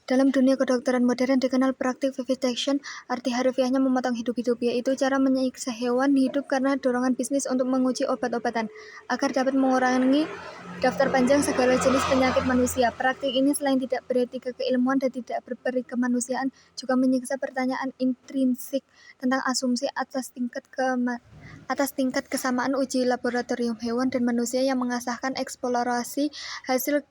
Dalam dunia kedokteran modern dikenal praktik vivisection, arti harfiahnya memotong hidup-hidup, yaitu cara menyiksa hewan hidup karena dorongan bisnis untuk menguji obat-obatan, agar dapat mengurangi daftar panjang segala jenis penyakit manusia. Praktik ini selain tidak beretika keilmuan dan tidak berperi kemanusiaan, juga menyiksa pertanyaan intrinsik tentang asumsi atas tingkat kesamaan uji laboratorium hewan dan manusia yang mengasahkan eksplorasi hasil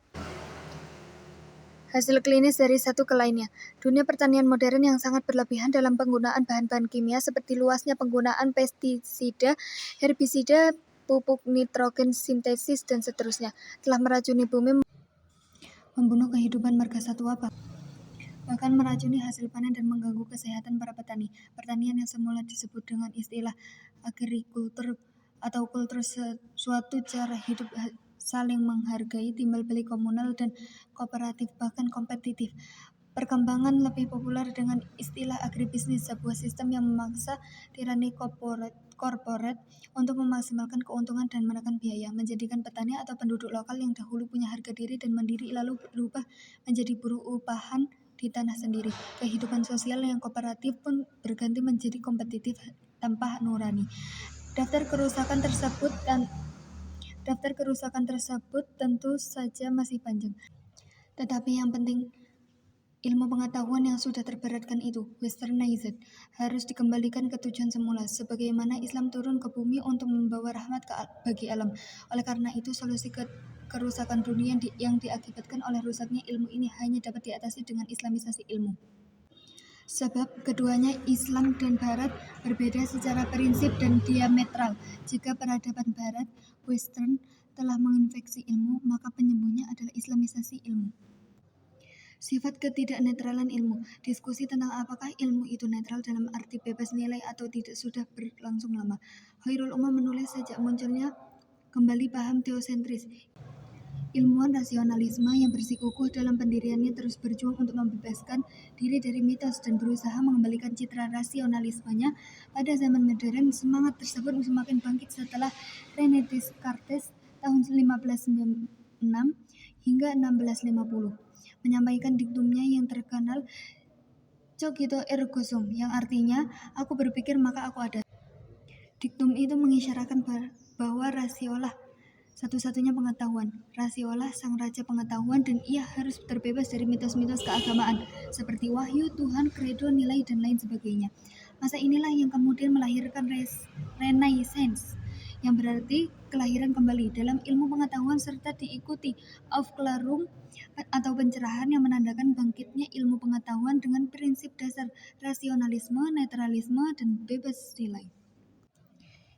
klinis dari satu ke lainnya. Dunia pertanian modern yang sangat berlebihan dalam penggunaan bahan-bahan kimia seperti luasnya penggunaan pestisida, herbisida, pupuk nitrogen sintesis, dan seterusnya, telah meracuni bumi, membunuh kehidupan marga satwa, bahkan meracuni hasil panen dan mengganggu kesehatan para petani. Pertanian yang semula disebut dengan istilah agrikultur atau kultur suatu cara hidup saling menghargai, timbal balik komunal dan kooperatif, bahkan kompetitif. Perkembangan lebih populer dengan istilah agribisnis, sebuah sistem yang memaksa tirani korporat untuk memaksimalkan keuntungan dan menekan biaya, menjadikan petani atau penduduk lokal yang dahulu punya harga diri dan mandiri lalu berubah menjadi buruh upahan di tanah sendiri. Kehidupan sosial yang kooperatif pun berganti menjadi kompetitif tanpa nurani. Daftar kerusakan tersebut tentu saja masih panjang. Tetapi yang penting, ilmu pengetahuan yang sudah terberatkan itu, westernized, harus dikembalikan ke tujuan semula, sebagaimana Islam turun ke bumi untuk membawa rahmat bagi alam. Oleh karena itu, solusi kerusakan dunia yang diakibatkan oleh rusaknya ilmu ini hanya dapat diatasi dengan islamisasi ilmu. Sebab keduanya, Islam dan Barat, berbeda secara prinsip dan diametral. Jika peradaban Barat, Western, telah menginfeksi ilmu, maka penyembuhnya adalah islamisasi ilmu. Sifat ketidaknetralan ilmu. Diskusi tentang apakah ilmu itu netral dalam arti bebas nilai atau tidak sudah berlangsung lama. Khairul Umam menulis sejak munculnya kembali paham teosentris. Ilmuwan rasionalisme yang bersikukuh dalam pendiriannya terus berjuang untuk membebaskan diri dari mitos dan berusaha mengembalikan citra rasionalismenya pada zaman modern. Semangat tersebut semakin bangkit setelah René Descartes tahun 1596 hingga 1650 menyampaikan diktumnya yang terkenal cogito ergo sum, yang artinya aku berpikir maka aku ada. Diktum itu mengisyaratkan bahwa rasiolah satu-satunya pengetahuan. Rasiolah sang raja pengetahuan dan ia harus terbebas dari mitos-mitos keagamaan seperti wahyu, Tuhan, kredo, nilai, dan lain sebagainya. Masa inilah yang kemudian melahirkan Renaissance, yang berarti kelahiran kembali dalam ilmu pengetahuan serta diikuti Aufklärung atau pencerahan yang menandakan bangkitnya ilmu pengetahuan dengan prinsip dasar rasionalisme, netralisme, dan bebas nilai.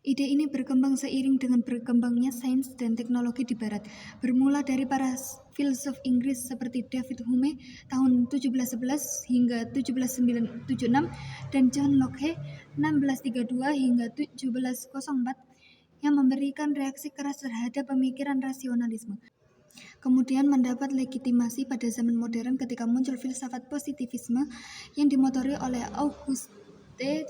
Ide ini berkembang seiring dengan berkembangnya sains dan teknologi di Barat, bermula dari para filsuf Inggris seperti David Hume tahun 1711 hingga 1776 dan John Locke 1632 hingga 1704 yang memberikan reaksi keras terhadap pemikiran rasionalisme. Kemudian mendapat legitimasi pada zaman modern ketika muncul filsafat positivisme yang dimotori oleh Auguste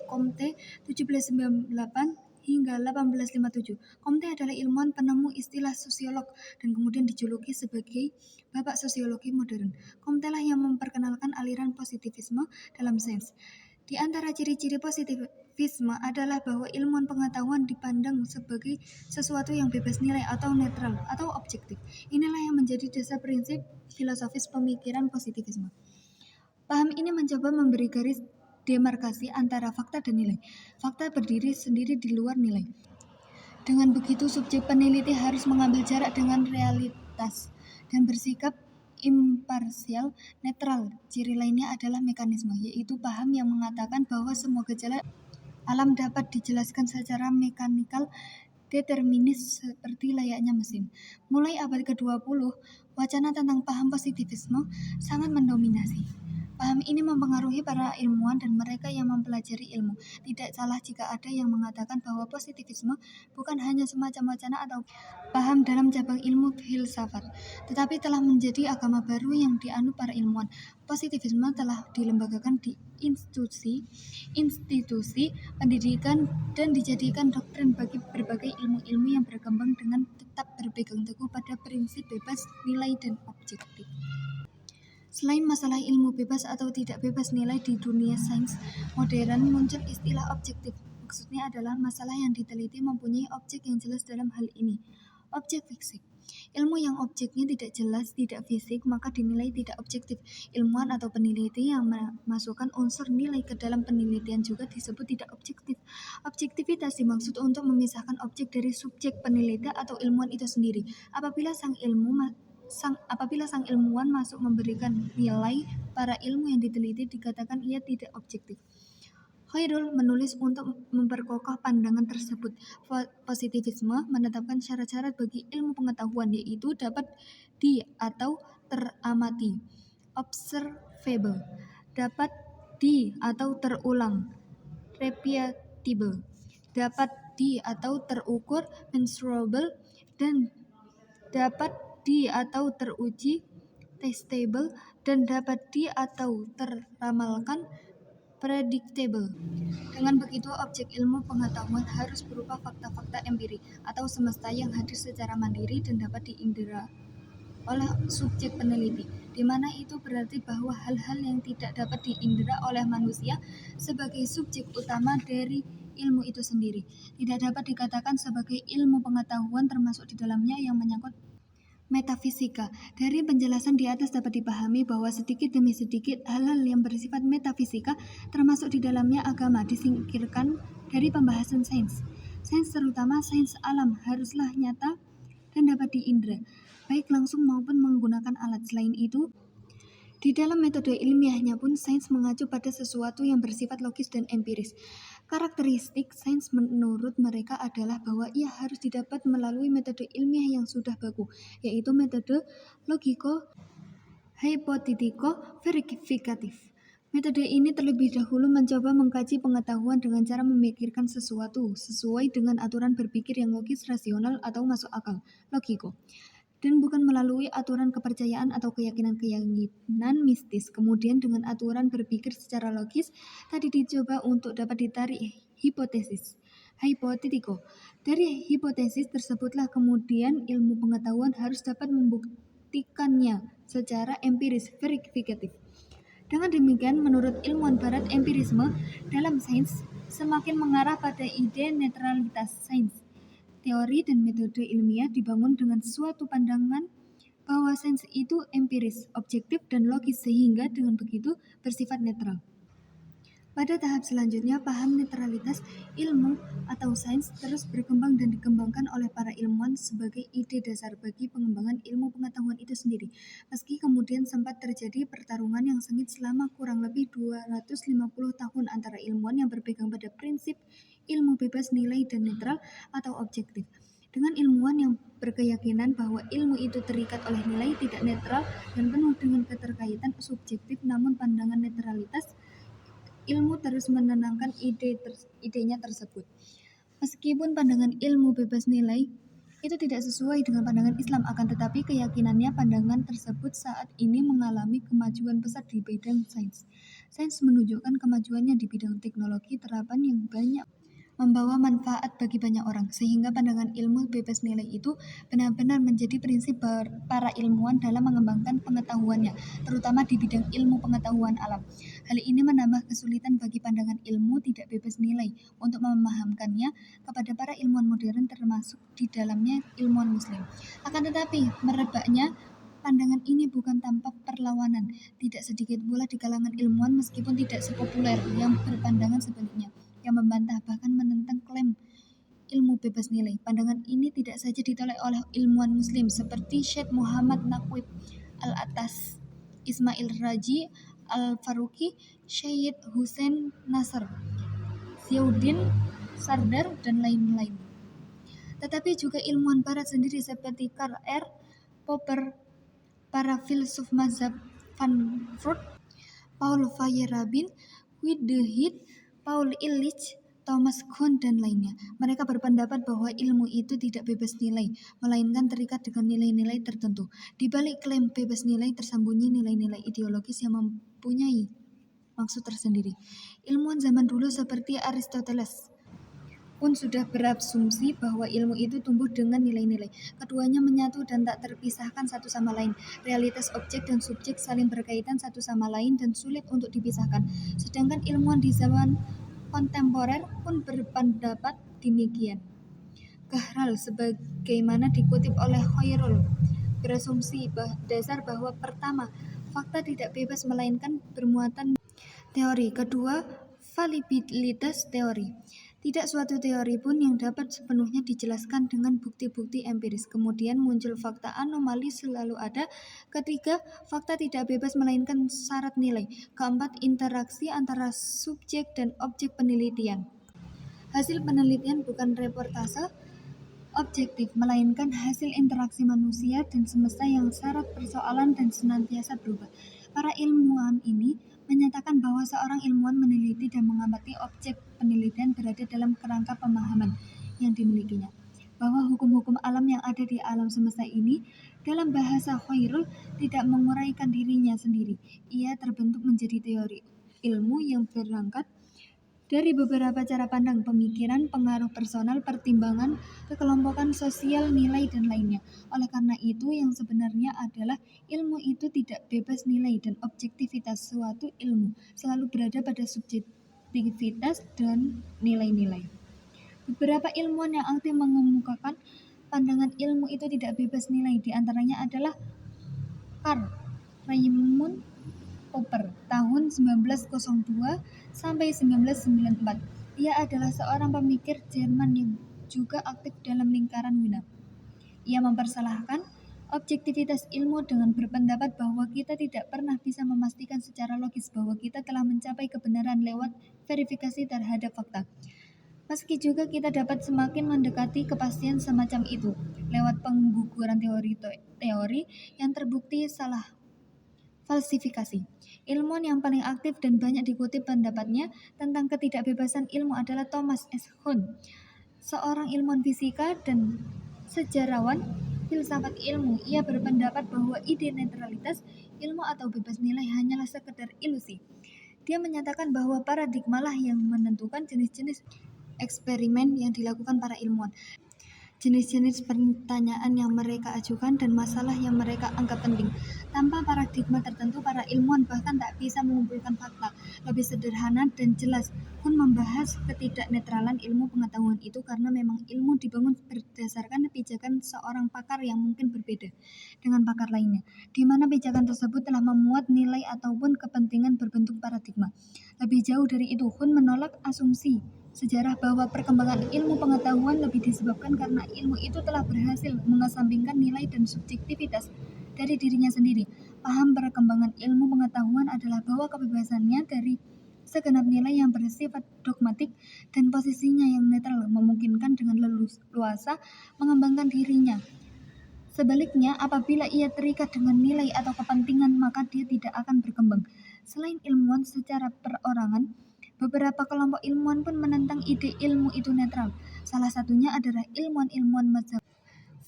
Comte 1798 hingga 1857. Comte adalah ilmuwan penemu istilah sosiolog dan kemudian dijuluki sebagai bapak sosiologi modern. Comte lah yang memperkenalkan aliran positivisme dalam sains. Di antara ciri-ciri positivisme adalah bahwa ilmuwan pengetahuan dipandang sebagai sesuatu yang bebas nilai atau netral atau objektif. Inilah yang menjadi dasar prinsip filosofis pemikiran positivisme. Paham ini mencoba memberi garis demarkasi antara fakta dan nilai. Fakta berdiri sendiri di luar nilai. Dengan begitu, subjek peneliti harus mengambil jarak dengan realitas dan bersikap imparsial, netral. Ciri lainnya adalah mekanisme, yaitu paham yang mengatakan bahwa semua gejala alam dapat dijelaskan secara mekanikal determinis seperti layaknya mesin. Mulai abad ke-20, wacana tentang paham positivisme sangat mendominasi. Paham ini mempengaruhi para ilmuwan dan mereka yang mempelajari ilmu. Tidak salah jika ada yang mengatakan bahwa positivisme bukan hanya semacam wacana atau paham dalam cabang ilmu filsafat, tetapi telah menjadi agama baru yang dianut para ilmuwan. Positivisme telah dilembagakan di institusi pendidikan dan dijadikan doktrin bagi berbagai ilmu-ilmu yang berkembang dengan tetap berpegang teguh pada prinsip bebas nilai dan objektif. Selain masalah ilmu bebas atau tidak bebas nilai di dunia sains modern, muncul istilah objektif. Maksudnya adalah masalah yang diteliti mempunyai objek yang jelas dalam hal ini. Objek fisik. Ilmu yang objeknya tidak jelas, tidak fisik, maka dinilai tidak objektif. Ilmuwan atau peneliti yang memasukkan unsur nilai ke dalam penelitian juga disebut tidak objektif. Objektivitas dimaksud untuk memisahkan objek dari subjek peneliti atau ilmuwan itu sendiri. Apabila sang ilmuwan masuk memberikan nilai para ilmu yang diteliti, dikatakan ia tidak objektif. Khairul menulis untuk memperkokoh pandangan tersebut. Positivisme menetapkan syarat-syarat bagi ilmu pengetahuan, yaitu dapat atau teramati, observable, dapat atau terulang, repeatable, dapat atau terukur, measurable, dan dapat atau teruji, testable, dan dapat atau teramalkan, predictable. Dengan begitu, objek ilmu pengetahuan harus berupa fakta-fakta empirik atau semesta yang hadir secara mandiri dan dapat diindera oleh subjek peneliti, di mana itu berarti bahwa hal-hal yang tidak dapat diindera oleh manusia sebagai subjek utama dari ilmu itu sendiri tidak dapat dikatakan sebagai ilmu pengetahuan, termasuk di dalamnya yang menyangkut metafisika. Dari penjelasan di atas dapat dipahami bahwa sedikit demi sedikit hal-hal yang bersifat metafisika, termasuk di dalamnya agama, disingkirkan dari pembahasan sains. Sains, terutama sains alam, haruslah nyata dan dapat diindra, baik langsung maupun menggunakan alat. Selain itu, di dalam metode ilmiahnya pun sains mengacu pada sesuatu yang bersifat logis dan empiris. Karakteristik sains menurut mereka adalah bahwa ia harus didapat melalui metode ilmiah yang sudah baku, yaitu metode logiko-hipotetiko-verifikatif. Metode ini terlebih dahulu mencoba mengkaji pengetahuan dengan cara memikirkan sesuatu sesuai dengan aturan berpikir yang logis, rasional, atau masuk akal, logiko, dan bukan melalui aturan kepercayaan atau keyakinan mistis. Kemudian dengan aturan berpikir secara logis tadi dicoba untuk dapat ditarik hipotesis, hipotetiko. Dari hipotesis tersebutlah kemudian ilmu pengetahuan harus dapat membuktikannya secara empiris, verifikatif. Dengan demikian, menurut ilmuwan barat, empirisme dalam sains semakin mengarah pada ide netralitas sains. Teori dan metode ilmiah dibangun dengan suatu pandangan bahwa sains itu empiris, objektif, dan logis, sehingga dengan begitu bersifat netral. Pada tahap selanjutnya, paham netralitas ilmu atau sains terus berkembang dan dikembangkan oleh para ilmuwan sebagai ide dasar bagi pengembangan ilmu pengetahuan itu sendiri. Meski kemudian sempat terjadi pertarungan yang sengit selama kurang lebih 250 tahun antara ilmuwan yang berpegang pada prinsip ilmu bebas nilai dan netral atau objektif, dengan ilmuwan yang berkeyakinan bahwa ilmu itu terikat oleh nilai, tidak netral, dan penuh dengan keterkaitan subjektif. Namun pandangan netralitas ilmu terus menenangkan idenya tersebut. Meskipun pandangan ilmu bebas nilai itu tidak sesuai dengan pandangan Islam, akan tetapi keyakinannya pandangan tersebut saat ini mengalami kemajuan besar di bidang sains. Sains menunjukkan kemajuannya di bidang teknologi terapan yang banyak membawa manfaat bagi banyak orang, sehingga pandangan ilmu bebas nilai itu benar-benar menjadi prinsip para ilmuwan dalam mengembangkan pengetahuannya, terutama di bidang ilmu pengetahuan alam. Hal ini menambah kesulitan bagi pandangan ilmu tidak bebas nilai untuk memahamkannya kepada para ilmuwan modern, termasuk di dalamnya ilmuwan muslim. Akan tetapi, merebaknya pandangan ini bukan tanpa perlawanan. Tidak sedikit pula di kalangan ilmuwan, meskipun tidak sepopuler, yang berpandangan sebaliknya, yang membantah bahkan menentang klaim ilmu bebas nilai. Pandangan ini tidak saja ditolak oleh ilmuwan muslim seperti Syekh Muhammad Naqib Al-Atas, Ismail Raji Al-Faruqi, Syed Hussein Nasr, Ziauddin Sardar, dan lain-lain. Tetapi juga ilmuwan barat sendiri seperti Karl R. Popper, para filsuf mazhab Frankfurt, Paul Feyerabend, Wittgenstein, Paul Ehrlich, Thomas Kuhn, dan lainnya. Mereka berpendapat bahwa ilmu itu tidak bebas nilai, melainkan terikat dengan nilai-nilai tertentu. Di balik klaim bebas nilai tersembunyi nilai-nilai ideologis yang mempunyai maksud tersendiri. Ilmuwan zaman dulu seperti Aristoteles, pun sudah berasumsi bahwa ilmu itu tumbuh dengan nilai-nilai. Keduanya menyatu dan tak terpisahkan satu sama lain. Realitas objek dan subjek saling berkaitan satu sama lain dan sulit untuk dipisahkan. Sedangkan ilmuwan di zaman kontemporer pun berpendapat demikian. Gahral sebagaimana dikutip oleh Khairul berasumsi dasar bahwa pertama, fakta tidak bebas melainkan bermuatan teori. Kedua, validitas teori. Tidak suatu teori pun yang dapat sepenuhnya dijelaskan dengan bukti-bukti empiris. Kemudian muncul fakta anomali selalu ada. Ketiga, fakta tidak bebas melainkan syarat nilai. Keempat, interaksi antara subjek dan objek penelitian. Hasil penelitian bukan reportase objektif, melainkan hasil interaksi manusia dan semesta yang syarat persoalan dan senantiasa berubah. Para ilmuwan ini menyatakan bahwa seorang ilmuwan meneliti dan mengamati objek penelitian berada dalam kerangka pemahaman yang dimilikinya, bahwa hukum-hukum alam yang ada di alam semesta ini, dalam bahasa Khairul, tidak menguraikan dirinya sendiri. Ia terbentuk menjadi teori ilmu yang berangkat dari beberapa cara pandang, pemikiran, pengaruh personal, pertimbangan, kekelompokan sosial, nilai, dan lainnya. Oleh karena itu, yang sebenarnya adalah ilmu itu tidak bebas nilai dan objektivitas. Suatu ilmu selalu berada pada subjektivitas dan nilai-nilai. Beberapa ilmuwan yang aktif mengemukakan pandangan ilmu itu tidak bebas nilai. Di antaranya adalah Karl Raimund Popper tahun 1902 sampai 1994. Ia adalah seorang pemikir Jerman yang juga aktif dalam lingkaran Wina. Ia mempersalahkan objektivitas ilmu dengan berpendapat bahwa kita tidak pernah bisa memastikan secara logis bahwa kita telah mencapai kebenaran lewat verifikasi terhadap fakta. Meski juga kita dapat semakin mendekati kepastian semacam itu lewat pengguguran teori-teori yang terbukti salah falsifikasi. Ilmuwan yang paling aktif dan banyak dikutip pendapatnya tentang ketidakbebasan ilmu adalah Thomas S. Kuhn, seorang ilmuwan fisika dan sejarawan filsafat ilmu. Ia berpendapat bahwa ide netralitas ilmu atau bebas nilai hanyalah sekedar ilusi. Dia menyatakan bahwa paradigmalah yang menentukan jenis-jenis eksperimen yang dilakukan para ilmuwan, jenis-jenis pertanyaan yang mereka ajukan, dan masalah yang mereka anggap penting. Tanpa paradigma tertentu, para ilmuwan bahkan tak bisa mengumpulkan fakta. Lebih sederhana dan jelas, Kuhn membahas ketidaknetralan ilmu pengetahuan itu karena memang ilmu dibangun berdasarkan pijakan seorang pakar yang mungkin berbeda dengan pakar lainnya, di mana pijakan tersebut telah memuat nilai ataupun kepentingan berbentuk paradigma. Lebih jauh dari itu, Kuhn menolak asumsi sejarah bahwa perkembangan ilmu pengetahuan lebih disebabkan karena ilmu itu telah berhasil mengesampingkan nilai dan subjektivitas dari dirinya sendiri. Paham perkembangan ilmu pengetahuan adalah bahwa kebebasannya dari segenap nilai yang bersifat dogmatik dan posisinya yang netral memungkinkan dengan leluasa mengembangkan dirinya. Sebaliknya, apabila ia terikat dengan nilai atau kepentingan, maka dia tidak akan berkembang. Selain ilmuwan secara perorangan, beberapa kelompok ilmuwan pun menentang ide ilmu itu netral. Salah satunya adalah ilmuwan-ilmuwan mazhab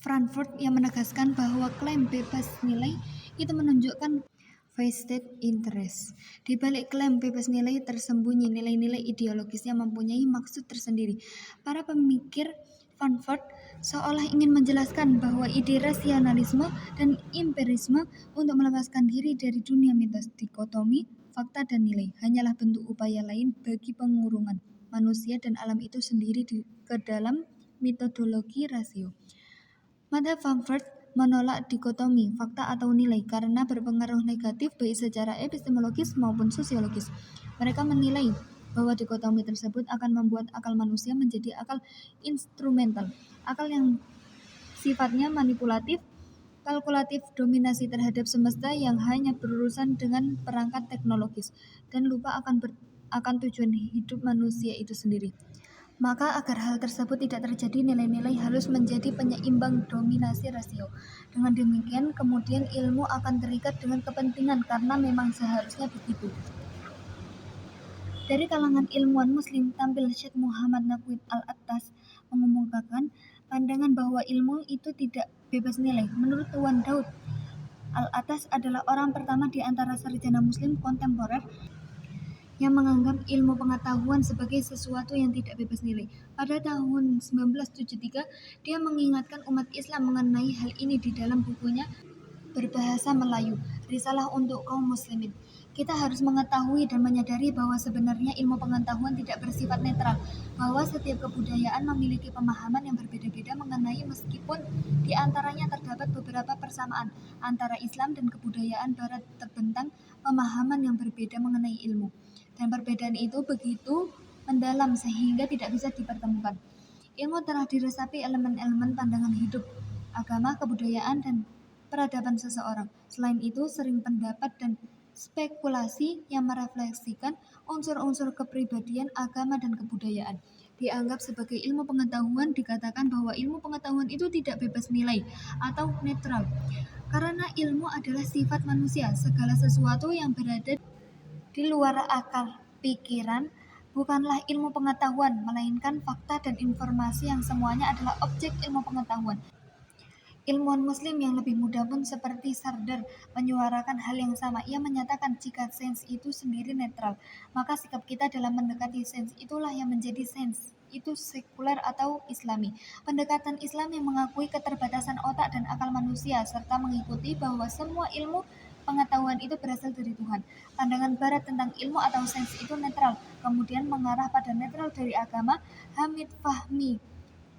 Frankfurt yang menegaskan bahwa klaim bebas nilai itu menunjukkan vested interest. Di balik klaim bebas nilai tersembunyi nilai-nilai ideologis yang mempunyai maksud tersendiri. Para pemikir Frankfurt seolah ingin menjelaskan bahwa ide rasionalisme dan empirisme untuk melepaskan diri dari dunia mitos, dikotomi, fakta dan nilai hanyalah bentuk upaya lain bagi pengurungan manusia dan alam itu sendiri ke dalam metodologi rasio. Mazhab Frankfurt menolak dikotomi fakta atau nilai karena berpengaruh negatif baik secara epistemologis maupun sosiologis. Mereka menilai bahwa dikotomi tersebut akan membuat akal manusia menjadi akal instrumental, akal yang sifatnya manipulatif, kalkulatif, dominasi terhadap semesta yang hanya berurusan dengan perangkat teknologis dan lupa akan tujuan hidup manusia itu sendiri. Maka agar hal tersebut tidak terjadi, nilai-nilai harus menjadi penyeimbang dominasi rasio. Dengan demikian, kemudian ilmu akan terikat dengan kepentingan karena memang seharusnya begitu. Dari kalangan ilmuwan muslim tampil Syekh Muhammad Naqwi Al-Attas mengemukakan pandangan bahwa ilmu itu tidak bebas nilai. Menurut Tuan Daud, Al-Attas adalah orang pertama di antara sarjana muslim kontemporer yang menganggap ilmu pengetahuan sebagai sesuatu yang tidak bebas nilai. Pada tahun 1973, dia mengingatkan umat Islam mengenai hal ini di dalam bukunya berbahasa Melayu, Risalah untuk Kaum Muslimin. Kita harus mengetahui dan menyadari bahwa sebenarnya ilmu pengetahuan tidak bersifat netral, bahwa setiap kebudayaan memiliki pemahaman yang berbeda-beda mengenai meskipun di antaranya terdapat beberapa persamaan antara Islam dan kebudayaan Barat terbentang pemahaman yang berbeda mengenai ilmu. Dan perbedaan itu begitu mendalam sehingga tidak bisa dipertemukan. Ilmu telah diresapi elemen-elemen pandangan hidup, agama, kebudayaan, dan peradaban seseorang. Selain itu, sering pendapat dan spekulasi yang merefleksikan unsur-unsur kepribadian, agama, dan kebudayaan. Dianggap sebagai ilmu pengetahuan, dikatakan bahwa ilmu pengetahuan itu tidak bebas nilai atau netral. Karena ilmu adalah sifat manusia, segala sesuatu yang berada di luar akal pikiran bukanlah ilmu pengetahuan, melainkan fakta dan informasi yang semuanya adalah objek ilmu pengetahuan. Ilmuwan Muslim yang lebih muda pun seperti Sardar menyuarakan hal yang sama. Ia menyatakan jika sains itu sendiri netral, maka sikap kita dalam mendekati sains itulah yang menjadi sains itu sekuler atau Islami. Pendekatan Islam yang mengakui keterbatasan otak dan akal manusia serta mengikuti bahwa semua ilmu pengetahuan itu berasal dari Tuhan. Pandangan Barat tentang ilmu atau sains itu netral, kemudian mengarah pada netral dari agama. Hamid Fahmi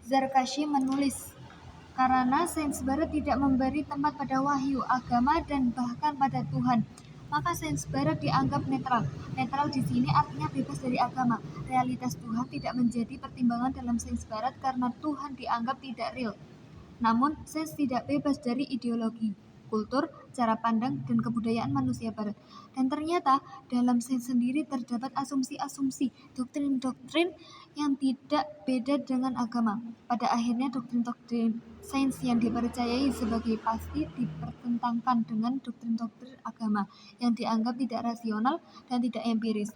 Zarkashi menulis, karena sains Barat tidak memberi tempat pada wahyu, agama, dan bahkan pada Tuhan, maka sains Barat dianggap netral. Netral di sini artinya bebas dari agama. Realitas Tuhan tidak menjadi pertimbangan dalam sains Barat karena Tuhan dianggap tidak real. Namun, sains tidak bebas dari ideologi, kultur, cara pandang, dan kebudayaan manusia Barat. Dan ternyata, dalam sains sendiri terdapat asumsi-asumsi, doktrin-doktrin yang tidak beda dengan agama. Pada akhirnya, doktrin-doktrin sains yang dipercayai sebagai pasti dipertentangkan dengan doktrin-doktrin agama yang dianggap tidak rasional dan tidak empiris.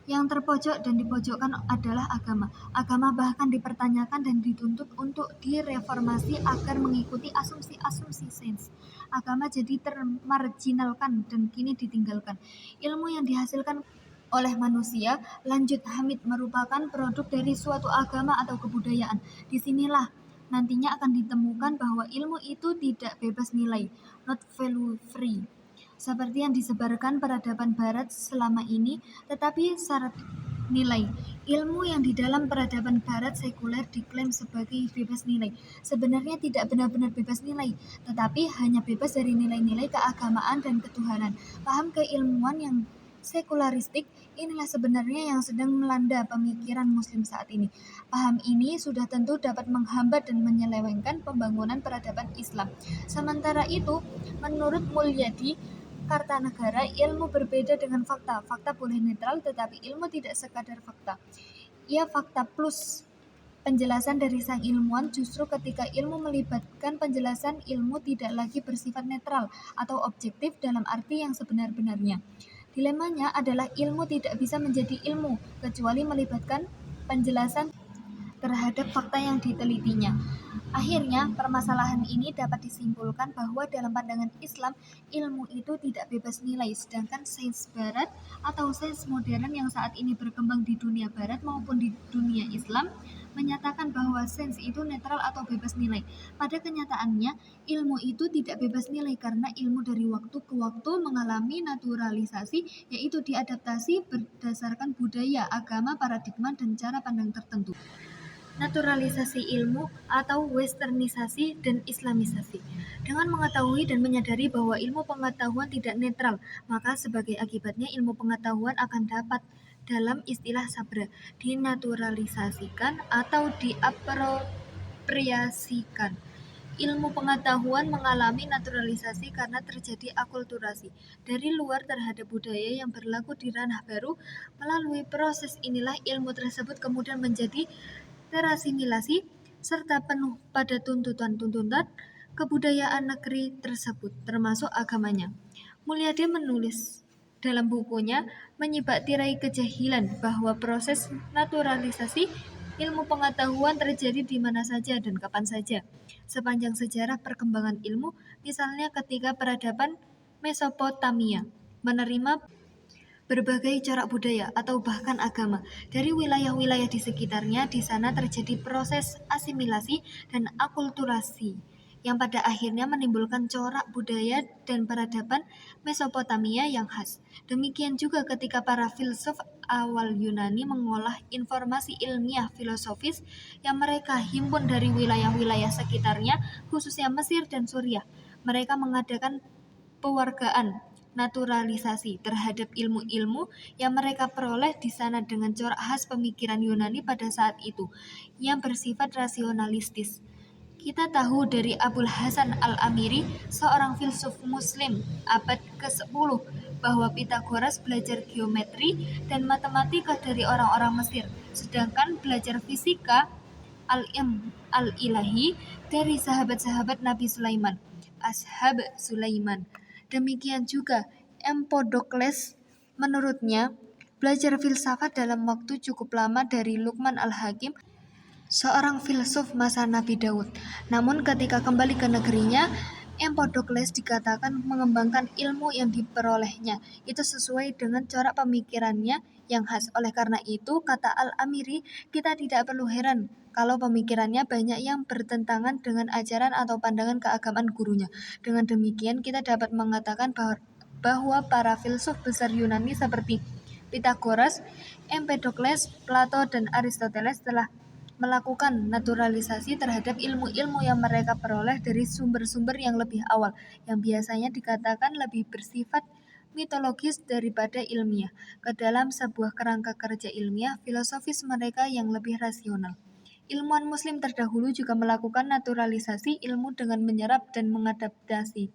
Yang terpojok dan dipojokkan adalah agama. Agama bahkan dipertanyakan dan dituntut untuk direformasi agar mengikuti asumsi-asumsi sains. Agama jadi termarginalkan dan kini ditinggalkan. Ilmu yang dihasilkan oleh manusia, lanjut Hamid, merupakan produk dari suatu agama atau kebudayaan. Disinilah nantinya akan ditemukan bahwa ilmu itu tidak bebas nilai, not value free, seperti yang disebarkan peradaban Barat selama ini, tetapi syarat nilai. Ilmu yang di dalam peradaban Barat sekuler diklaim sebagai bebas nilai, sebenarnya tidak benar-benar bebas nilai, tetapi hanya bebas dari nilai-nilai keagamaan dan ketuhanan. Paham keilmuan yang sekularistik inilah sebenarnya yang sedang melanda pemikiran Muslim saat ini. Paham ini sudah tentu dapat menghambat dan menyelewengkan pembangunan peradaban Islam. Sementara itu, menurut Mulyadi Kartanegara, ilmu berbeda dengan fakta. Fakta boleh netral, tetapi ilmu tidak sekadar fakta. Ia fakta plus penjelasan dari sang ilmuwan. Justru ketika ilmu melibatkan penjelasan, ilmu tidak lagi bersifat netral atau objektif dalam arti yang sebenar-benarnya. Dilemanya adalah ilmu tidak bisa menjadi ilmu kecuali melibatkan penjelasan terhadap fakta yang ditelitinya. Akhirnya, permasalahan ini dapat disimpulkan bahwa dalam pandangan Islam, ilmu itu tidak bebas nilai, sedangkan sains Barat atau sains modern yang saat ini berkembang di dunia Barat maupun di dunia Islam menyatakan bahwa sains itu netral atau bebas nilai. Pada kenyataannya, ilmu itu tidak bebas nilai karena ilmu dari waktu ke waktu mengalami naturalisasi, yaitu diadaptasi berdasarkan budaya, agama, paradigma, dan cara pandang tertentu. Naturalisasi ilmu atau westernisasi dan islamisasi. Dengan mengetahui dan menyadari bahwa ilmu pengetahuan tidak netral, maka sebagai akibatnya ilmu pengetahuan akan dapat, dalam istilah Sabra, dinaturalisasikan atau diapropriasikan. Ilmu pengetahuan mengalami naturalisasi karena terjadi akulturasi dari luar terhadap budaya yang berlaku di ranah baru. Melalui proses inilah ilmu tersebut kemudian menjadi terasimilasi serta penuh pada tuntutan-tuntutan kebudayaan negeri tersebut, termasuk agamanya. Mulyadi menulis dalam bukunya Menyibak Tirai Kejahilan bahwa proses naturalisasi ilmu pengetahuan terjadi di mana saja dan kapan saja, sepanjang sejarah perkembangan ilmu, misalnya ketika peradaban Mesopotamia menerima berbagai corak budaya atau bahkan agama dari wilayah-wilayah di sekitarnya. Di sana terjadi proses asimilasi dan akulturasi yang pada akhirnya menimbulkan corak budaya dan peradaban Mesopotamia yang khas. Demikian juga ketika para filsuf awal Yunani mengolah informasi ilmiah filosofis yang mereka himpun dari wilayah-wilayah sekitarnya, khususnya Mesir dan Suriah. Mereka mengadakan pewargaan naturalisasi terhadap ilmu-ilmu yang mereka peroleh di sana dengan corak khas pemikiran Yunani pada saat itu, yang bersifat rasionalistis. Kita tahu dari Abul Hasan al-Amiri, seorang filsuf Muslim abad ke-10, bahwa Pythagoras belajar geometri dan matematika dari orang-orang Mesir, sedangkan belajar fisika al-ilm al-ilahi dari sahabat-sahabat Nabi Sulaiman, ashab Sulaiman. Demikian juga Empedokles, menurutnya, belajar filsafat dalam waktu cukup lama dari Luqman al-Hakim, seorang filsuf masa Nabi Daud. Namun ketika kembali ke negerinya, Empedokles dikatakan mengembangkan ilmu yang diperolehnya itu sesuai dengan corak pemikirannya yang khas. Oleh karena itu, kata Al-Amiri, kita tidak perlu heran kalau pemikirannya banyak yang bertentangan dengan ajaran atau pandangan keagamaan gurunya. Dengan demikian, kita dapat mengatakan bahwa para filsuf besar Yunani seperti Pythagoras, Empedokles, Plato, dan Aristoteles telah melakukan naturalisasi terhadap ilmu-ilmu yang mereka peroleh dari sumber-sumber yang lebih awal, yang biasanya dikatakan lebih bersifat mitologis daripada ilmiah, ke dalam sebuah kerangka kerja ilmiah filosofis mereka yang lebih rasional. Ilmuwan Muslim terdahulu juga melakukan naturalisasi ilmu dengan menyerap dan mengadaptasi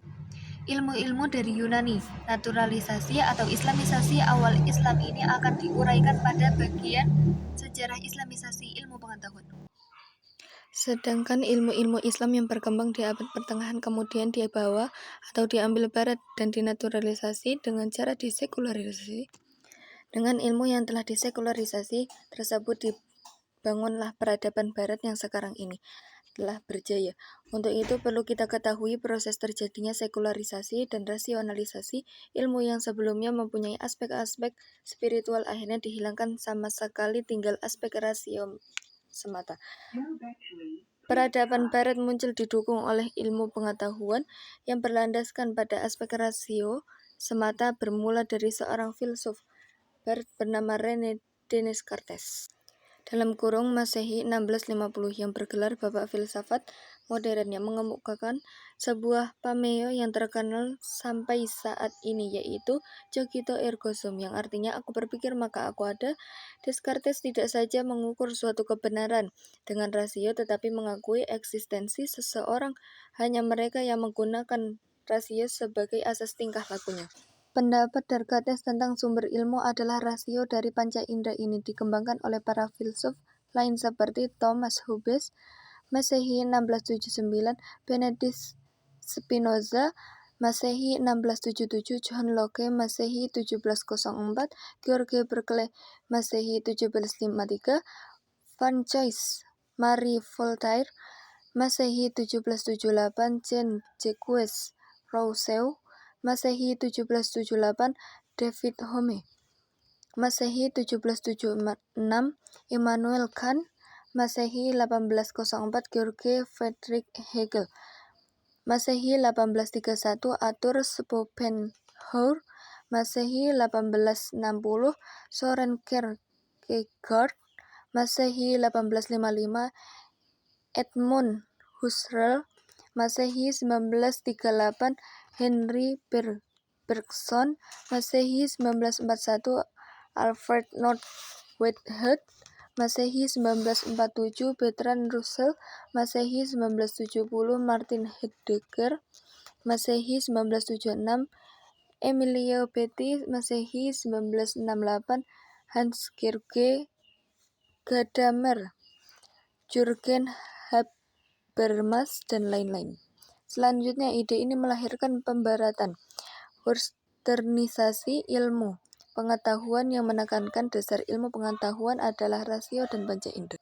ilmu-ilmu dari Yunani. Naturalisasi atau Islamisasi awal Islam ini akan diuraikan pada bagian sejarah Islamisasi ilmu pengetahuan. Sedangkan ilmu-ilmu Islam yang berkembang di abad pertengahan kemudian dibawa atau diambil Barat dan dinaturalisasi dengan cara disekularisasi. Dengan ilmu yang telah disekularisasi tersebut dibangunlah peradaban Barat yang sekarang ini telah berjaya. Untuk itu perlu kita ketahui proses terjadinya sekularisasi dan rasionalisasi ilmu yang sebelumnya mempunyai aspek-aspek spiritual akhirnya dihilangkan sama sekali, tinggal aspek rasio semata. Peradaban Barat muncul didukung oleh ilmu pengetahuan yang berlandaskan pada aspek rasio semata, bermula dari seorang filsuf Barat bernama René Descartes. Dalam kurung Masehi 1650 yang bergelar Bapak Filsafat Modern yang mengemukakan sebuah pameo yang terkenal sampai saat ini, yaitu Cogito ergo sum, yang artinya aku berpikir maka aku ada. Descartes tidak saja mengukur suatu kebenaran dengan rasio, tetapi mengakui eksistensi seseorang hanya mereka yang menggunakan rasio sebagai asas tingkah lakunya. Pendapat Descartes tentang sumber ilmu adalah rasio dari panca indera ini dikembangkan oleh para filsuf lain seperti Thomas Hobbes, Masehi 1679, Benedict Spinoza, Masehi 1677, John Locke, Masehi 1704, George Berkeley, Masehi 1753, Francois Marie Voltaire, Masehi 1778, Jean-Jacques Rousseau, Masehi 1778, David Hume, Masehi 1776, Immanuel Kant, Masehi 1804, George Friedrich Hegel, Masehi 1831, Arthur Schopenhauer, Masehi 1860, Soren Kierkegaard, Masehi 1855, Edmund Husserl, Masehi 1938, Henry Bergson, Masehi 1941, Alfred North Whitehead, Masehi 1947, Bertrand Russell, Masehi 1970, Martin Heidegger, Masehi 1976, Emilio Betti, Masehi 1968, Hans-Georg Gadamer, Jürgen Habermas, dan lain-lain. Selanjutnya, ide ini melahirkan pembaratan, westernisasi ilmu pengetahuan yang menekankan dasar ilmu pengetahuan adalah rasio dan panca indera.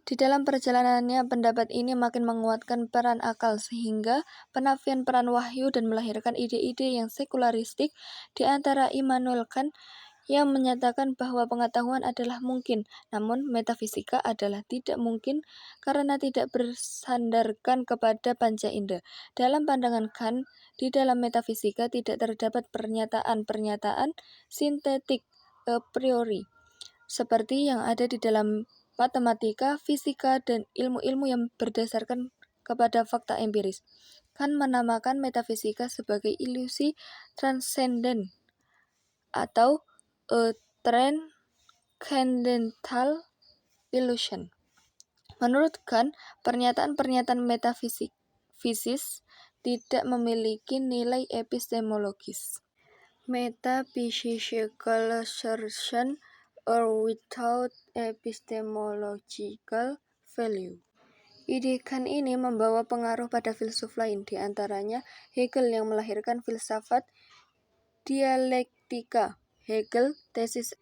Di dalam perjalanannya, pendapat ini makin menguatkan peran akal sehingga penafian peran wahyu dan melahirkan ide-ide yang sekularistik di antara Immanuel Kant yang menyatakan bahwa pengetahuan adalah mungkin, namun metafisika adalah tidak mungkin karena tidak bersandarkan kepada panca indera. Dalam pandangan Kant, di dalam metafisika tidak terdapat pernyataan-pernyataan sintetik a priori, seperti yang ada di dalam matematika, fisika, dan ilmu-ilmu yang berdasarkan kepada fakta empiris. Kant menamakan metafisika sebagai ilusi transenden atau a transcendental illusion. Menurut Kant, pernyataan-pernyataan metafisis tidak memiliki nilai epistemologis. Metaphysical assertion are without epistemological value. Ide Kant ini membawa pengaruh pada filsuf lain, di antaranya Hegel yang melahirkan filsafat dialektika. Hegel, tesis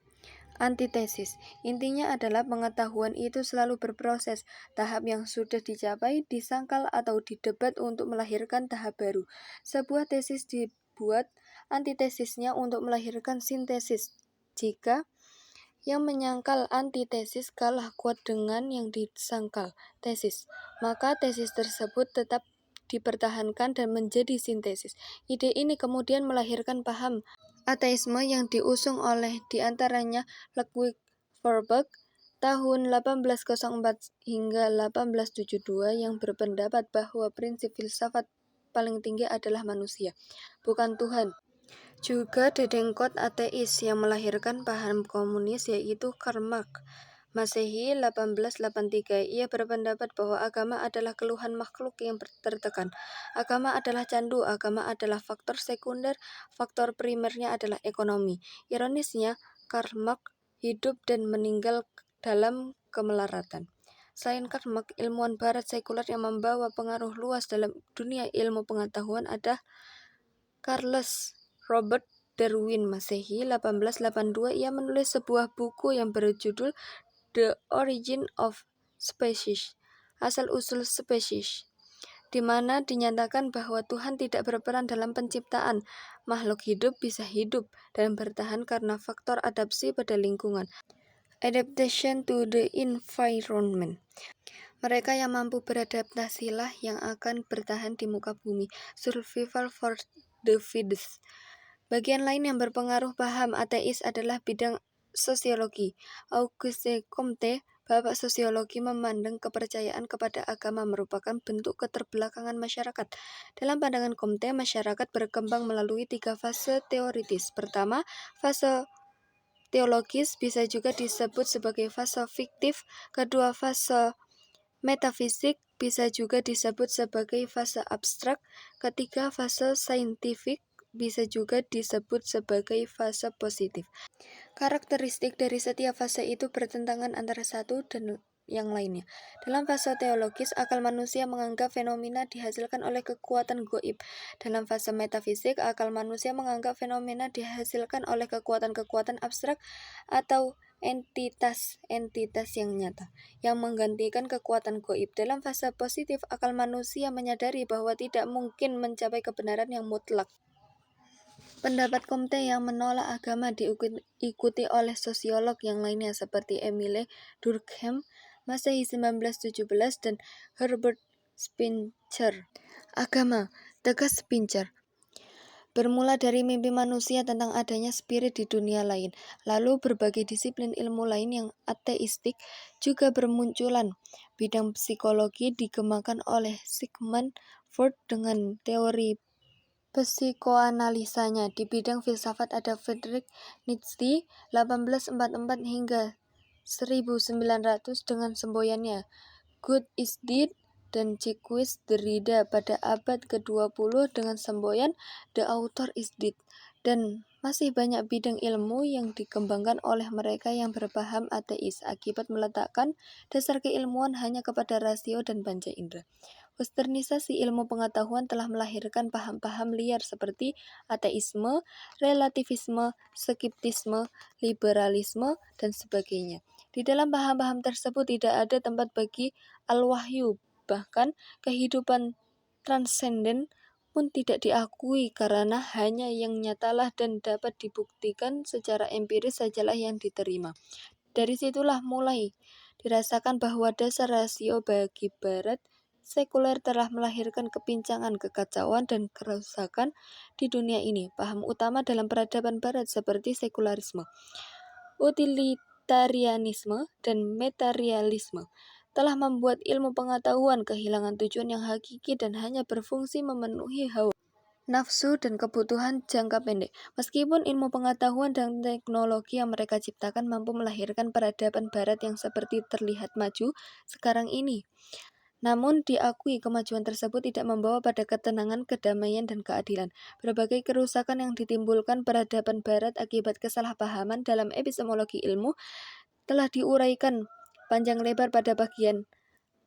antitesis. Intinya adalah pengetahuan itu selalu berproses. Tahap yang sudah dicapai disangkal atau didebat untuk melahirkan tahap baru. Sebuah tesis dibuat antitesisnya untuk melahirkan sintesis. Jika yang menyangkal antitesis kalah kuat dengan yang disangkal tesis, maka tesis tersebut tetap dipertahankan dan menjadi sintesis. Ide ini kemudian melahirkan paham ateisme yang diusung oleh diantaranya Ludwig Feuerbach tahun 1804 hingga 1872 yang berpendapat bahwa prinsip filsafat paling tinggi adalah manusia, bukan Tuhan. Juga dedengkot ateis yang melahirkan paham komunis yaitu Karl Marx. Masehi 1883, ia berpendapat bahwa agama adalah keluhan makhluk yang tertekan. Agama adalah candu, agama adalah faktor sekunder, faktor primernya adalah ekonomi. Ironisnya, Karl Marx hidup dan meninggal dalam kemelaratan. Selain Karl Marx, ilmuwan barat sekuler yang membawa pengaruh luas dalam dunia ilmu pengetahuan ada Charles Robert Darwin. Masehi 1882, ia menulis sebuah buku yang berjudul The Origin of Species, asal-usul spesies, di mana dinyatakan bahwa Tuhan tidak berperan dalam penciptaan. Makhluk hidup bisa hidup dan bertahan karena faktor adaptasi pada lingkungan, adaptation to the environment. Mereka yang mampu beradaptasilah yang akan bertahan di muka bumi, survival for the fittest. Bagian lain yang berpengaruh paham ateis adalah bidang sosiologi. Auguste Comte, bapak sosiologi, memandang kepercayaan kepada agama merupakan bentuk keterbelakangan masyarakat. Dalam pandangan Comte, masyarakat berkembang melalui 3 fase teoritis. Pertama, fase teologis, bisa juga disebut sebagai fase fiktif. Kedua, fase metafisik, bisa juga disebut sebagai fase abstrak. Ketiga, fase saintifik, bisa juga disebut sebagai fase positif. Karakteristik dari setiap fase itu bertentangan antara satu dan yang lainnya. Dalam fase teologis, akal manusia menganggap fenomena dihasilkan oleh kekuatan goib. Dalam fase metafisik, akal manusia menganggap fenomena dihasilkan oleh kekuatan-kekuatan abstrak atau entitas-entitas yang nyata, yang menggantikan kekuatan goib. Dalam fase positif, akal manusia menyadari bahwa tidak mungkin mencapai kebenaran yang mutlak. Pendapat Comte yang menolak agama diikuti oleh sosiolog yang lainnya seperti Emile Durkheim, Masehi 1917, dan Herbert Spencer. Agama, tegas Spencer, bermula dari mimpi manusia tentang adanya spirit di dunia lain. Lalu berbagai disiplin ilmu lain yang ateistik juga bermunculan. Bidang psikologi digemakan oleh Sigmund Freud dengan teori psikoanalisanya. Di bidang filsafat ada Friedrich Nietzsche 1844 hingga 1900 dengan semboyannya Good is Dead, dan Jacques Derrida pada abad ke-20 dengan semboyan The Author is Dead. Dan masih banyak bidang ilmu yang dikembangkan oleh mereka yang berpaham ateis akibat meletakkan dasar keilmuan hanya kepada rasio dan panca indera. Westernisasi ilmu pengetahuan telah melahirkan paham-paham liar seperti ateisme, relativisme, skeptisme, liberalisme, dan sebagainya. Di dalam paham-paham tersebut tidak ada tempat bagi al-wahyu, bahkan kehidupan transenden pun tidak diakui karena hanya yang nyatalah dan dapat dibuktikan secara empiris sajalah yang diterima. Dari situlah mulai dirasakan bahwa dasar rasio bagi Barat sekuler telah melahirkan kepincangan, kekacauan, dan kerusakan di dunia ini. Paham utama dalam peradaban Barat seperti sekularisme, utilitarianisme, dan materialisme telah membuat ilmu pengetahuan kehilangan tujuan yang hakiki dan hanya berfungsi memenuhi hawa nafsu dan kebutuhan jangka pendek. Meskipun ilmu pengetahuan dan teknologi yang mereka ciptakan mampu melahirkan peradaban Barat yang seperti terlihat maju sekarang ini, namun diakui kemajuan tersebut tidak membawa pada ketenangan, kedamaian, dan keadilan. Berbagai kerusakan yang ditimbulkan peradaban Barat akibat kesalahpahaman dalam epistemologi ilmu telah diuraikan panjang lebar pada bagian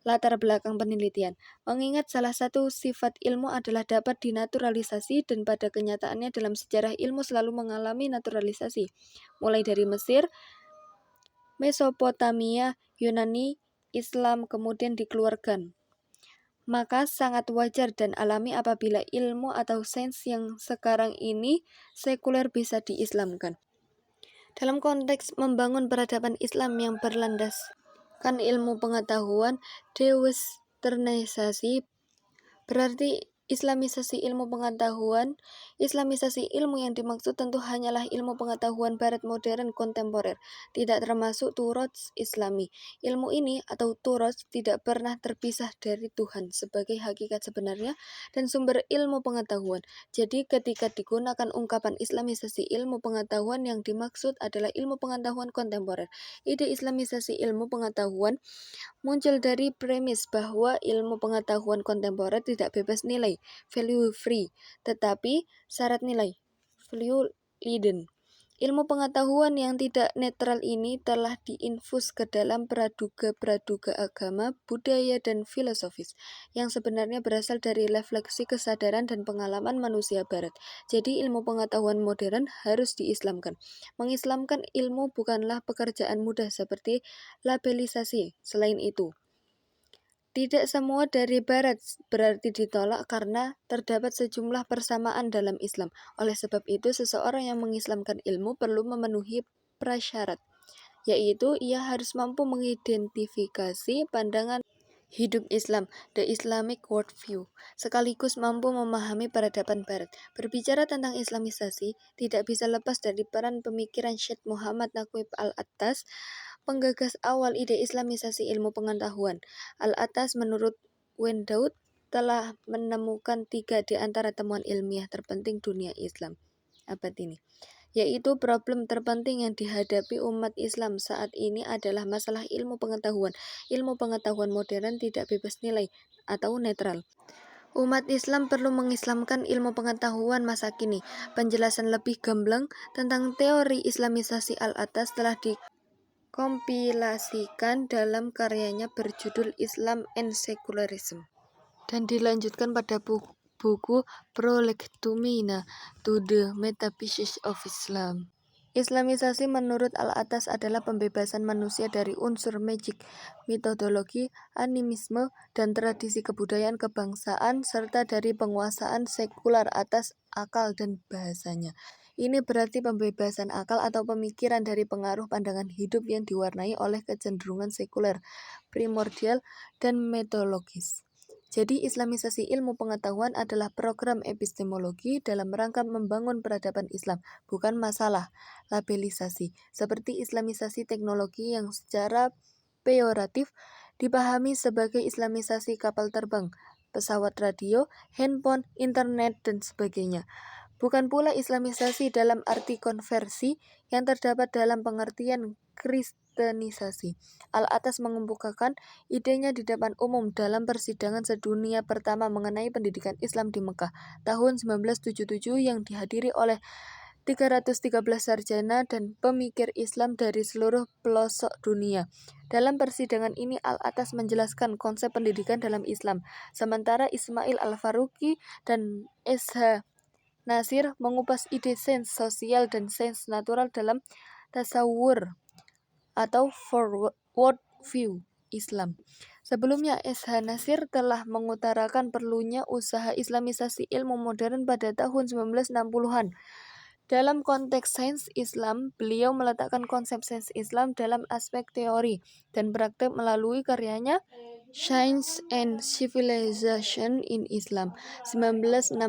latar belakang penelitian. Mengingat salah satu sifat ilmu adalah dapat dinaturalisasi dan pada kenyataannya dalam sejarah ilmu selalu mengalami naturalisasi. Mulai dari Mesir, Mesopotamia, Yunani, Islam kemudian dikeluarkan. Maka sangat wajar dan alami apabila ilmu atau sains yang sekarang ini sekuler bisa diislamkan. Dalam konteks membangun peradaban Islam yang berlandaskan ilmu pengetahuan, dewesternisasi berarti Islamisasi ilmu pengetahuan. Islamisasi ilmu yang dimaksud tentu hanyalah ilmu pengetahuan Barat modern kontemporer, tidak termasuk Turots Islami. Ilmu ini atau Turots tidak pernah terpisah dari Tuhan sebagai hakikat sebenarnya dan sumber ilmu pengetahuan. Jadi ketika digunakan ungkapan Islamisasi ilmu pengetahuan yang dimaksud adalah ilmu pengetahuan kontemporer. Ide Islamisasi ilmu pengetahuan muncul dari premis bahwa ilmu pengetahuan kontemporer tidak bebas nilai, value free, tetapi syarat nilai, value laden. Ilmu pengetahuan yang tidak netral ini telah diinfus ke dalam praduga-praduga agama, budaya, dan filosofis, yang sebenarnya berasal dari refleksi kesadaran dan pengalaman manusia Barat. Jadi ilmu pengetahuan modern harus diislamkan. Mengislamkan ilmu bukanlah pekerjaan mudah seperti labelisasi. Selain itu, tidak semua dari Barat berarti ditolak karena terdapat sejumlah persamaan dalam Islam. Oleh sebab itu, seseorang yang mengislamkan ilmu perlu memenuhi prasyarat, yaitu ia harus mampu mengidentifikasi pandangan hidup Islam, the Islamic worldview, sekaligus mampu memahami peradaban Barat. Berbicara tentang Islamisasi, tidak bisa lepas dari peran pemikiran Syekh Muhammad Naqib Al-Attas, penggagas awal ide Islamisasi ilmu pengetahuan. Al-Attas menurut Wendaud telah menemukan 3 di antara temuan ilmiah terpenting dunia Islam abad ini, yaitu problem terpenting yang dihadapi umat Islam saat ini adalah masalah ilmu pengetahuan. Ilmu pengetahuan modern tidak bebas nilai atau netral. Umat Islam perlu mengislamkan ilmu pengetahuan masa kini. Penjelasan lebih gamblang tentang teori Islamisasi Al-Attas telah dikompilasikan dalam karyanya berjudul Islam and Secularism dan dilanjutkan pada buku Prolegomena to the Metaphysics of Islam. Islamisasi menurut Al-Attas adalah pembebasan manusia dari unsur magic, metodologi, animisme, dan tradisi kebudayaan kebangsaan serta dari penguasaan sekular atas akal dan bahasanya. Ini berarti pembebasan akal atau pemikiran dari pengaruh pandangan hidup yang diwarnai oleh kecenderungan sekuler, primordial, dan metodologis. Jadi Islamisasi ilmu pengetahuan adalah program epistemologi dalam rangka membangun peradaban Islam, bukan masalah labelisasi, seperti Islamisasi teknologi yang secara peyoratif dipahami sebagai Islamisasi kapal terbang, pesawat radio, handphone, internet, dan sebagainya. Bukan pula Islamisasi dalam arti konversi yang terdapat dalam pengertian Kristenisasi. Al-Attas mengemukakan idenya di depan umum dalam persidangan sedunia pertama mengenai pendidikan Islam di Mekah tahun 1977 yang dihadiri oleh 313 sarjana dan pemikir Islam dari seluruh pelosok dunia. Dalam persidangan ini Al-Attas menjelaskan konsep pendidikan dalam Islam, sementara Ismail Al-Faruqi dan S.H. Nasir mengupas ide sains sosial dan sains natural dalam tasawur atau world view Islam. Sebelumnya, S.H. Nasir telah mengutarakan perlunya usaha Islamisasi ilmu modern pada tahun 1960-an. Dalam konteks sains Islam, beliau meletakkan konsep sains Islam dalam aspek teori dan praktek melalui karyanya Science and Civilization in Islam 1968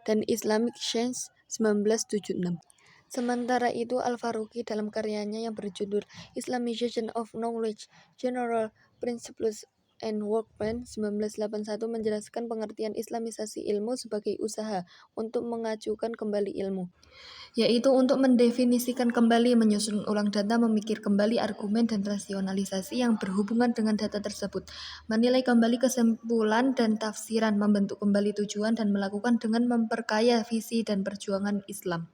dan Islamic Science 1976. Sementara itu, Al-Faruqi dalam karyanya yang berjudul Islamization of Knowledge, General Principles and Workman 1981 menjelaskan pengertian Islamisasi ilmu sebagai usaha untuk mengajukan kembali ilmu, yaitu untuk mendefinisikan kembali, menyusun ulang data, memikir kembali argumen dan rasionalisasi yang berhubungan dengan data tersebut, menilai kembali kesimpulan dan tafsiran, membentuk kembali tujuan, dan melakukan dengan memperkaya visi dan perjuangan Islam.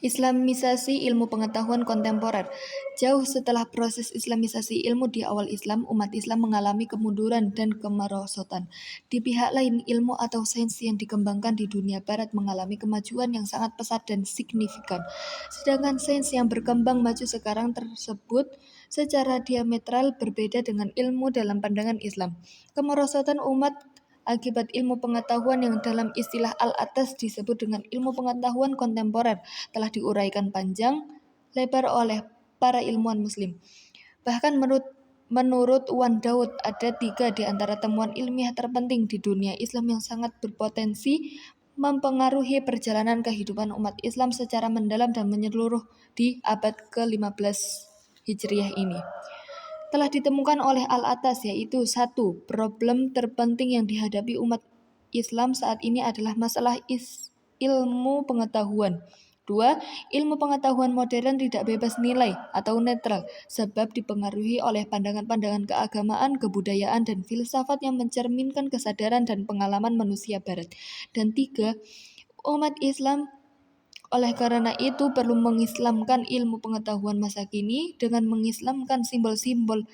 Islamisasi ilmu pengetahuan kontemporer. Jauh setelah proses Islamisasi ilmu di awal Islam, umat Islam mengalami kemunduran dan kemerosotan. Di pihak lain, ilmu atau sains yang dikembangkan di dunia barat mengalami kemajuan yang sangat pesat dan signifikan. Sedangkan sains yang berkembang maju sekarang tersebut secara diametral berbeda dengan ilmu dalam pandangan Islam. Kemerosotan umat akibat ilmu pengetahuan yang dalam istilah al-atas disebut dengan ilmu pengetahuan kontemporer telah diuraikan panjang lebar oleh para ilmuwan muslim. Bahkan menurut Wan Daud, ada 3 di antara temuan ilmiah terpenting di dunia Islam yang sangat berpotensi mempengaruhi perjalanan kehidupan umat Islam secara mendalam dan menyeluruh di abad ke-15 Hijriah ini. Telah ditemukan oleh Al-Atas, yaitu 1. Problem terpenting yang dihadapi umat Islam saat ini adalah masalah ilmu pengetahuan. 2. Ilmu pengetahuan modern tidak bebas nilai atau netral, sebab dipengaruhi oleh pandangan-pandangan keagamaan, kebudayaan, dan filsafat yang mencerminkan kesadaran dan pengalaman manusia barat. Dan 3. Umat Islam oleh karena itu perlu mengislamkan ilmu pengetahuan masa kini dengan mengislamkan simbol-simbol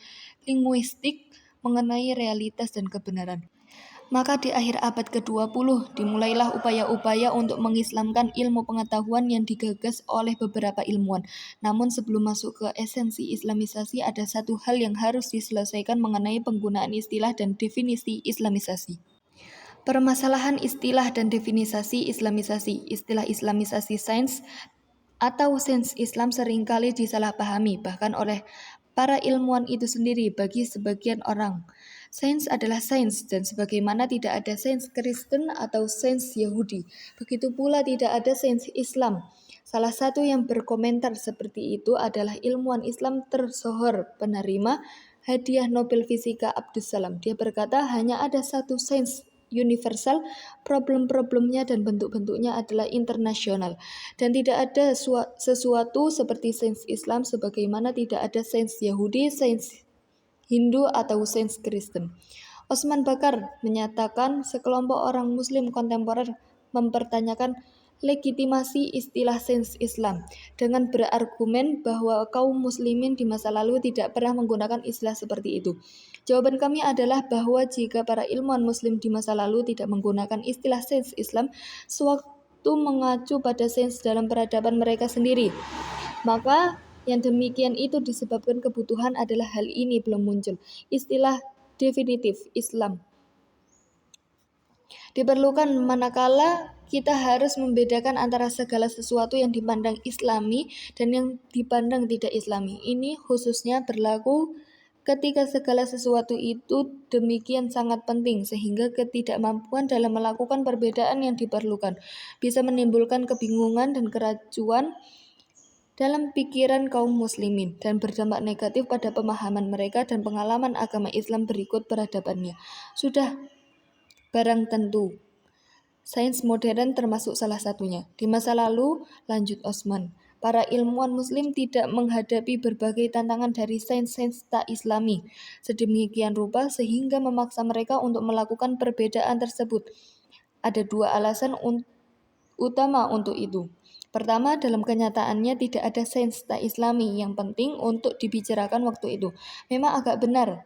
linguistik mengenai realitas dan kebenaran. Maka di akhir abad ke-20 dimulailah upaya-upaya untuk mengislamkan ilmu pengetahuan yang digagas oleh beberapa ilmuwan. Namun sebelum masuk ke esensi Islamisasi, ada satu hal yang harus diselesaikan mengenai penggunaan istilah dan definisi Islamisasi. Permasalahan istilah dan definisi Islamisasi. Istilah Islamisasi sains atau sains Islam seringkali disalahpahami, bahkan oleh para ilmuwan itu sendiri. Bagi sebagian orang, sains adalah sains, dan sebagaimana tidak ada sains Kristen atau sains Yahudi, begitu pula tidak ada sains Islam. Salah satu yang berkomentar seperti itu adalah ilmuwan Islam tersohor, penerima hadiah Nobel Fisika Abdus Salam. Dia berkata, hanya ada satu sains universal, problem-problemnya dan bentuk-bentuknya adalah internasional, dan tidak ada sesuatu seperti sains Islam sebagaimana tidak ada sains Yahudi, sains Hindu atau sains Kristen. Osman Bakar menyatakan sekelompok orang muslim kontemporer mempertanyakan legitimasi istilah sains Islam dengan berargumen bahwa kaum muslimin di masa lalu tidak pernah menggunakan istilah seperti itu. Jawaban kami adalah bahwa jika para ilmuwan muslim di masa lalu tidak menggunakan istilah sains Islam sewaktu mengacu pada sains dalam peradaban mereka sendiri, maka yang demikian itu disebabkan kebutuhan adalah hal ini belum muncul. Istilah definitif Islam diperlukan manakala kita harus membedakan antara segala sesuatu yang dipandang Islami dan yang dipandang tidak Islami. Ini khususnya berlaku ketika segala sesuatu itu demikian sangat penting, sehingga ketidakmampuan dalam melakukan perbedaan yang diperlukan bisa menimbulkan kebingungan dan keracuan dalam pikiran kaum muslimin dan berdampak negatif pada pemahaman mereka dan pengalaman agama Islam berikut peradabannya. Sudah barang tentu, sains modern termasuk salah satunya. Di masa lalu, lanjut Osman, para ilmuwan muslim tidak menghadapi berbagai tantangan dari sains-sains tak islami sedemikian rupa sehingga memaksa mereka untuk melakukan perbedaan tersebut. Ada 2 alasan utama untuk itu. Pertama, dalam kenyataannya tidak ada sains tak islami yang penting untuk dibicarakan waktu itu. Memang agak benar,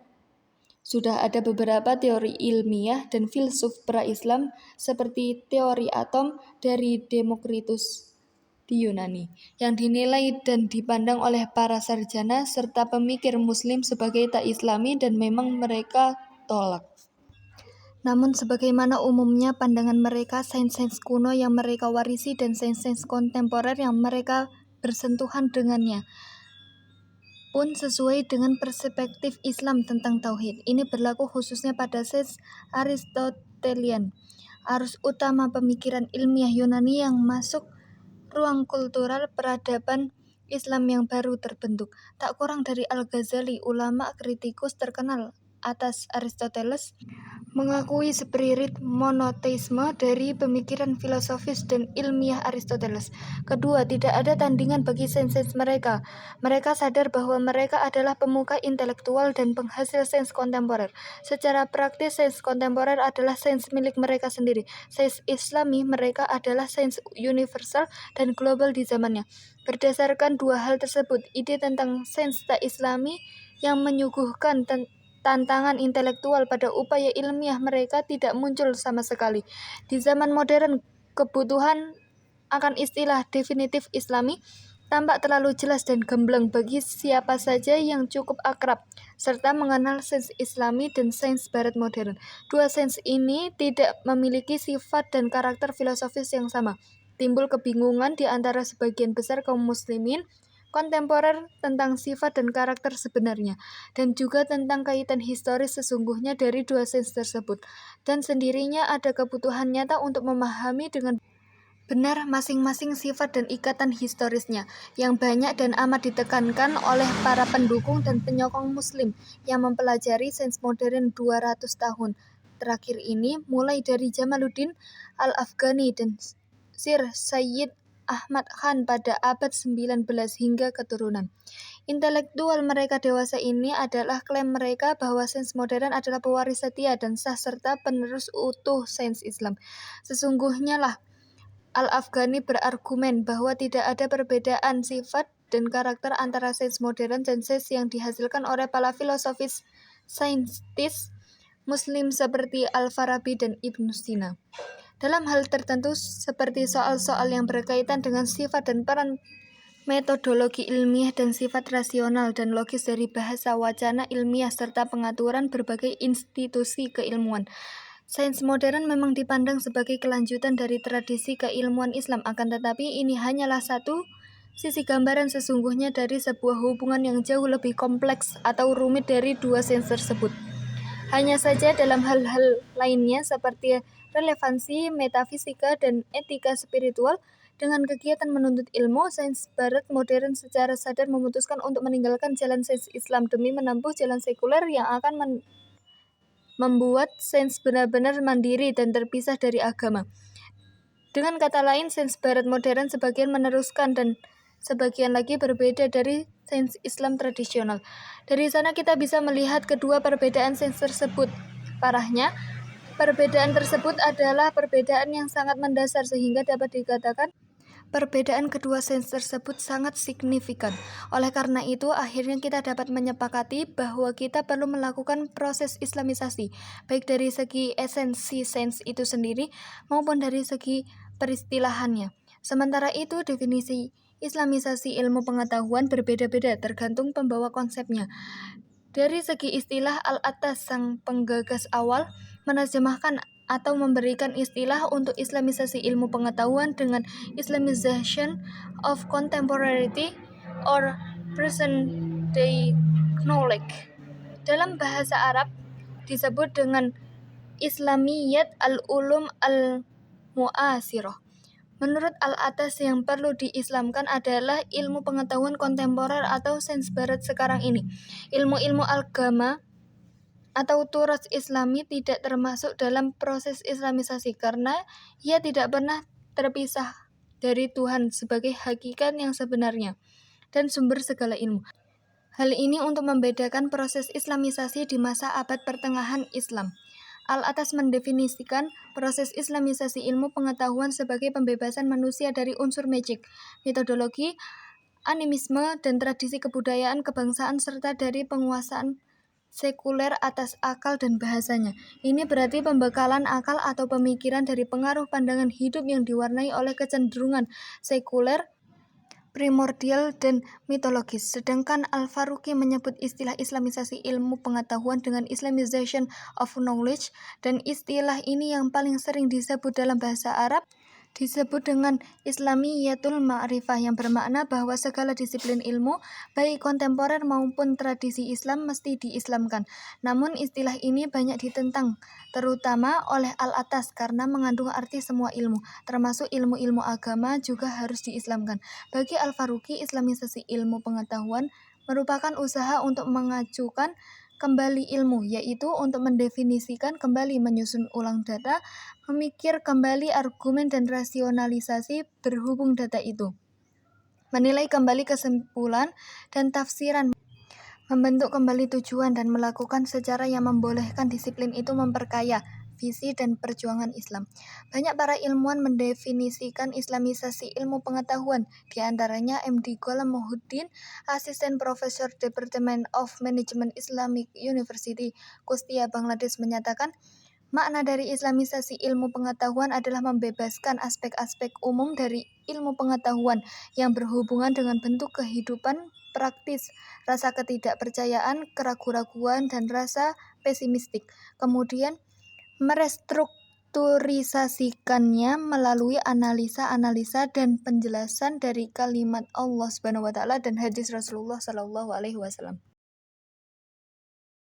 sudah ada beberapa teori ilmiah dan filsuf pra-Islam seperti teori atom dari Demokritus di Yunani, yang dinilai dan dipandang oleh para sarjana serta pemikir Muslim sebagai tak Islami dan memang mereka tolak. Namun sebagaimana umumnya pandangan mereka, sains-sains kuno yang mereka warisi dan sains-sains kontemporer yang mereka bersentuhan dengannya pun sesuai dengan perspektif Islam tentang tauhid. Ini berlaku khususnya pada sains Aristotelian, arus utama pemikiran ilmiah Yunani yang masuk ruang kultural peradaban Islam yang baru terbentuk. Tak kurang dari Al-Ghazali, ulama kritikus terkenal atas Aristoteles, mengakui spirit monoteisme dari pemikiran filosofis dan ilmiah Aristoteles. Kedua, tidak ada tandingan bagi sains-sains mereka. Mereka sadar bahwa mereka adalah pemuka intelektual dan penghasil sains kontemporer. Secara praktis, sains kontemporer adalah sains milik mereka sendiri. Sains Islami mereka adalah sains universal dan global di zamannya. Berdasarkan dua hal tersebut, ide tentang sains tak Islami yang menyuguhkan tantangan intelektual pada upaya ilmiah mereka tidak muncul sama sekali. Di zaman modern, kebutuhan akan istilah definitif Islami tampak terlalu jelas dan gamblang bagi siapa saja yang cukup akrab serta mengenal sains Islami dan sains Barat modern. Dua sains ini tidak memiliki sifat dan karakter filosofis yang sama. Timbul kebingungan di antara sebagian besar kaum muslimin kontemporer tentang sifat dan karakter sebenarnya, dan juga tentang kaitan historis sesungguhnya dari dua sains tersebut. Dan sendirinya ada kebutuhan nyata untuk memahami dengan benar masing-masing sifat dan ikatan historisnya, yang banyak dan amat ditekankan oleh para pendukung dan penyokong Muslim yang mempelajari sains modern 200 tahun terakhir ini, mulai dari Jamaluddin Al-Afghani dan Sir Sayyid Ahmad Khan pada abad 19 hingga keturunan. Intelektual mereka dewasa ini adalah klaim mereka bahwa sains modern adalah pewaris setia dan sah serta penerus utuh sains Islam. Sesungguhnya lah, Al-Afghani berargumen bahwa tidak ada perbedaan sifat dan karakter antara sains modern dan sains yang dihasilkan oleh para filosofis saintis Muslim seperti Al-Farabi dan Ibnu Sina. Dalam hal tertentu seperti soal-soal yang berkaitan dengan sifat dan peran metodologi ilmiah dan sifat rasional dan logis dari bahasa wacana ilmiah serta pengaturan berbagai institusi keilmuan. Sains modern memang dipandang sebagai kelanjutan dari tradisi keilmuan Islam, akan tetapi ini hanyalah satu sisi gambaran sesungguhnya dari sebuah hubungan yang jauh lebih kompleks atau rumit dari dua sains tersebut. Hanya saja dalam hal-hal lainnya seperti relevansi metafisika dan etika spiritual, dengan kegiatan menuntut ilmu, sains Barat modern secara sadar memutuskan untuk meninggalkan jalan sains Islam demi menempuh jalan sekuler yang akan membuat sains benar-benar mandiri dan terpisah dari agama. Dengan kata lain, sains Barat modern sebagian meneruskan dan sebagian lagi berbeda dari sains Islam tradisional. Dari sana kita bisa melihat kedua perbedaan sains tersebut. Parahnya, perbedaan tersebut adalah perbedaan yang sangat mendasar sehingga dapat dikatakan perbedaan kedua sains tersebut sangat signifikan. Oleh karena itu, akhirnya kita dapat menyepakati bahwa kita perlu melakukan proses islamisasi, baik dari segi esensi sains itu sendiri maupun dari segi peristilahannya. Sementara itu, definisi islamisasi ilmu pengetahuan berbeda-beda tergantung pembawa konsepnya. Dari segi istilah, Al-Attas, sang penggagas awal, menerjemahkan atau memberikan istilah untuk islamisasi ilmu pengetahuan dengan Islamization of Contemporary or Present Day Knowledge. Dalam bahasa Arab disebut dengan Islamiyat al-Ulum al-Mu'asirah. Menurut Al-Attas, yang perlu diislamkan adalah ilmu pengetahuan kontemporer atau sains Barat sekarang ini. Ilmu-ilmu agama atau turas Islami tidak termasuk dalam proses islamisasi karena ia tidak pernah terpisah dari Tuhan sebagai hakikat yang sebenarnya dan sumber segala ilmu. Hal ini untuk membedakan proses islamisasi di masa abad pertengahan Islam. Al-Attas mendefinisikan proses islamisasi ilmu pengetahuan sebagai pembebasan manusia dari unsur magic, metodologi, animisme, dan tradisi kebudayaan kebangsaan serta dari penguasaan sekuler atas akal dan bahasanya. Ini berarti pembekalan akal atau pemikiran dari pengaruh pandangan hidup yang diwarnai oleh kecenderungan sekuler primordial dan mitologis. Sedangkan Al-Faruqi menyebut istilah Islamisasi ilmu pengetahuan dengan Islamization of knowledge, dan istilah ini yang paling sering disebut dalam bahasa Arab disebut dengan Islamiyatul Ma'rifah, yang bermakna bahwa segala disiplin ilmu, baik kontemporer maupun tradisi Islam, mesti diislamkan. Namun istilah ini banyak ditentang, terutama oleh Al-Atas, karena mengandung arti semua ilmu, termasuk ilmu-ilmu agama juga harus diislamkan. Bagi Al-Faruqi, Islamisasi ilmu pengetahuan merupakan usaha untuk mengajukan kembali ilmu, yaitu untuk mendefinisikan kembali, menyusun ulang data, memikir kembali argumen dan rasionalisasi berhubung data itu, menilai kembali kesimpulan dan tafsiran, membentuk kembali tujuan, dan melakukan secara yang membolehkan disiplin itu memperkaya visi dan perjuangan Islam. Banyak para ilmuwan mendefinisikan Islamisasi ilmu pengetahuan, di antaranya MD Ghulam Muhyiddin, Asisten Profesor Department of Management Islamic University, Kustia, Bangladesh, menyatakan, makna dari Islamisasi ilmu pengetahuan adalah membebaskan aspek-aspek umum dari ilmu pengetahuan yang berhubungan dengan bentuk kehidupan praktis, rasa ketidakpercayaan, keraguan-raguan, dan rasa pesimistik. Kemudian merestrukturisasikannya melalui analisa-analisa dan penjelasan dari kalimat Allah SWT dan hadis Rasulullah SAW.